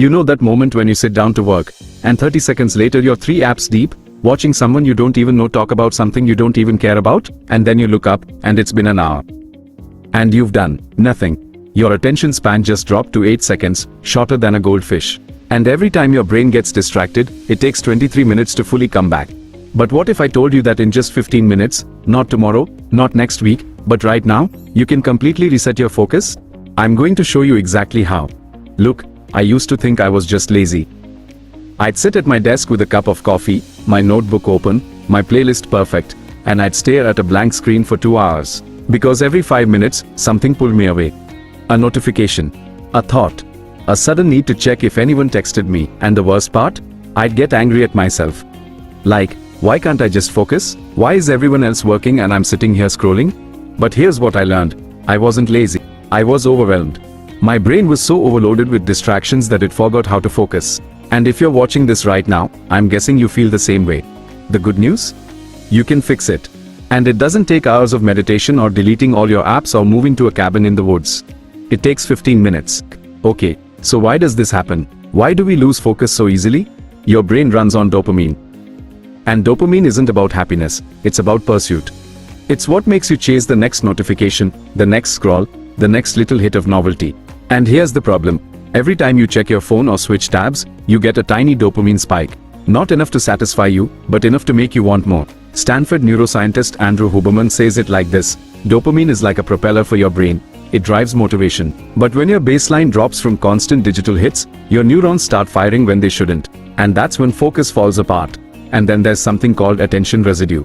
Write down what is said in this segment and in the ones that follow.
You know that moment when you sit down to work, and 30 seconds later you're 3 apps deep, watching someone you don't even know talk about something you don't even care about, and then you look up, and it's been an hour. And you've done nothing. Your attention span just dropped to 8 seconds, shorter than a goldfish. And every time your brain gets distracted, it takes 23 minutes to fully come back. But what if I told you that in just 15 minutes, not tomorrow, not next week, but right now, you can completely reset your focus? I'm going to show you exactly how. Look, I used to think I was just lazy. I'd sit at my desk with a cup of coffee, my notebook open, my playlist perfect, and I'd stare at a blank screen for 2 hours. Because every 5 minutes, something pulled me away. A notification, a thought, a sudden need to check if anyone texted me, and the worst part? I'd get angry at myself. Like, why can't I just focus? Why is everyone else working and I'm sitting here scrolling? But here's what I learned. I wasn't lazy. I was overwhelmed. My brain was so overloaded with distractions that it forgot how to focus. And if you're watching this right now, I'm guessing you feel the same way. The good news? You can fix it. And it doesn't take hours of meditation or deleting all your apps or moving to a cabin in the woods. It takes 15 minutes. Okay, so why does this happen? Why do we lose focus so easily? Your brain runs on dopamine. And dopamine isn't about happiness, it's about pursuit. It's what makes you chase the next notification, the next scroll, the next little hit of novelty. And here's the problem. Every time you check your phone or switch tabs, you get a tiny dopamine spike. Not enough to satisfy you, but enough to make you want more. Stanford neuroscientist Andrew Huberman says it like this: dopamine is like a propeller for your brain. It drives motivation. But when your baseline drops from constant digital hits, your neurons start firing when they shouldn't. And that's when focus falls apart. And then there's something called attention residue.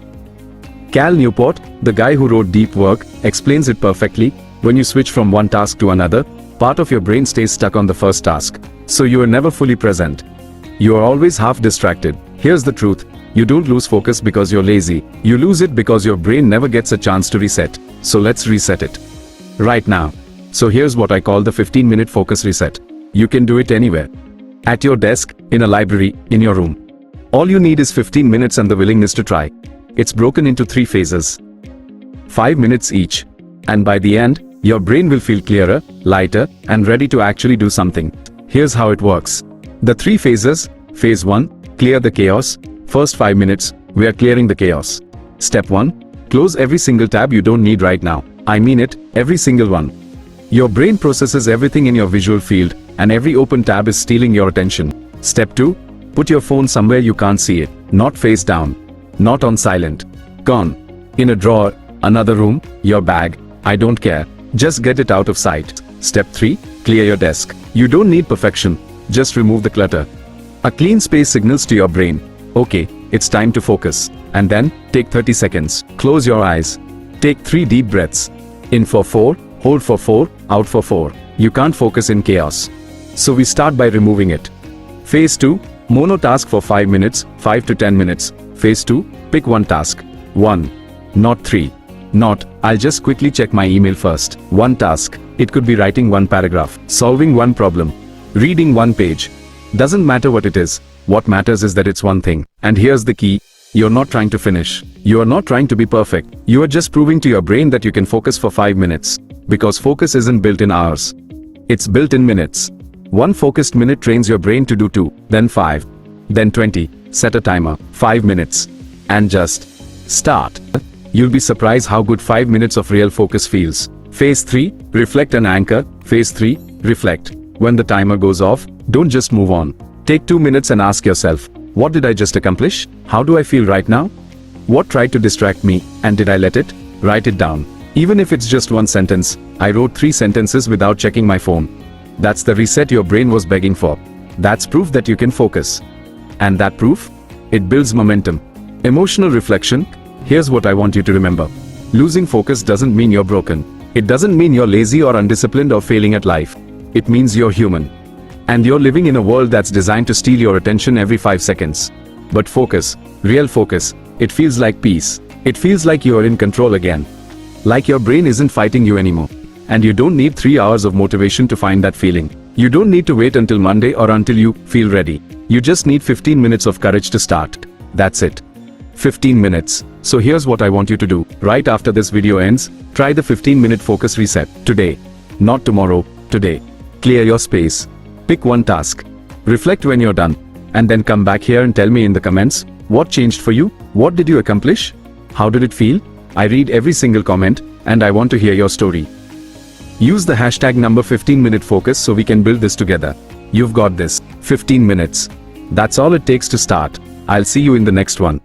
Cal Newport, the guy who wrote Deep Work, explains it perfectly. When you switch from one task to another, part of your brain stays stuck on the first task. So you are never fully present. You are always half distracted. Here's the truth. You don't lose focus because you're lazy. You lose it because your brain never gets a chance to reset. So let's reset it. Right now. So here's what I call the 15-minute focus reset. You can do it anywhere. At your desk, in a library, in your room. All you need is 15 minutes and the willingness to try. It's broken into 3 phases. 5 minutes each. And by the end, your brain will feel clearer, lighter, and ready to actually do something. Here's how it works. The 3 phases. Phase 1, clear the chaos. First 5 minutes, we are clearing the chaos. Step 1, close every single tab you don't need right now. I mean it, every single one. Your brain processes everything in your visual field, and every open tab is stealing your attention. Step 2, put your phone somewhere you can't see it. Not face down. Not on silent. Gone. In a drawer, another room, your bag. I don't care. Just get it out of sight. Step 3, clear your desk. You don't need perfection. Just remove the clutter. A clean space signals to your brain, okay, it's time to focus. And then, take 30 seconds. Close your eyes. Take 3 deep breaths. In for 4, hold for 4, out for 4. You can't focus in chaos. So we start by removing it. Phase 2, monotask for 5 minutes, 5 to 10 minutes. Phase 2, pick one task. 1. Not 3. Not, I'll just quickly check my email first. One task. It could be writing one paragraph, solving one problem, reading one page. Doesn't matter what it is. What matters is that it's one thing. And here's the key. You're not trying to finish. You are not trying to be perfect. You are just proving to your brain that you can focus for 5 minutes. Because focus isn't built in hours. It's built in minutes. One focused minute trains your brain to do 2, then 5, then 20. Set a timer, 5 minutes. And just start. You'll be surprised how good 5 minutes of real focus feels. Phase 3, reflect and anchor. Phase 3, reflect. When the timer goes off, don't just move on. Take 2 minutes and ask yourself, what did I just accomplish? How do I feel right now? What tried to distract me, and did I let it? Write it down. Even if it's just one sentence. I wrote 3 sentences without checking my phone. That's the reset your brain was begging for. That's proof that you can focus. And that proof? It builds momentum. Emotional reflection. Here's what I want you to remember. Losing focus doesn't mean you're broken. It doesn't mean you're lazy or undisciplined or failing at life. It means you're human. And you're living in a world that's designed to steal your attention every 5 seconds. But focus, real focus, it feels like peace. It feels like you are in control again. Like your brain isn't fighting you anymore. And you don't need 3 hours of motivation to find that feeling. You don't need to wait until Monday or until you feel ready. You just need 15 minutes of courage to start. That's it. 15 minutes. So here's what I want you to do. Right after this video ends, try the 15-minute focus reset. Today. Not tomorrow. Today. Clear your space. Pick one task. Reflect when you're done, and then come back here and tell me in the comments, what changed for you? What did you accomplish? How did it feel? I read every single comment, and I want to hear your story. Use the hashtag number 15-minute focus so we can build this together. You've got this. 15 minutes. That's all it takes to start. I'll see you in the next one.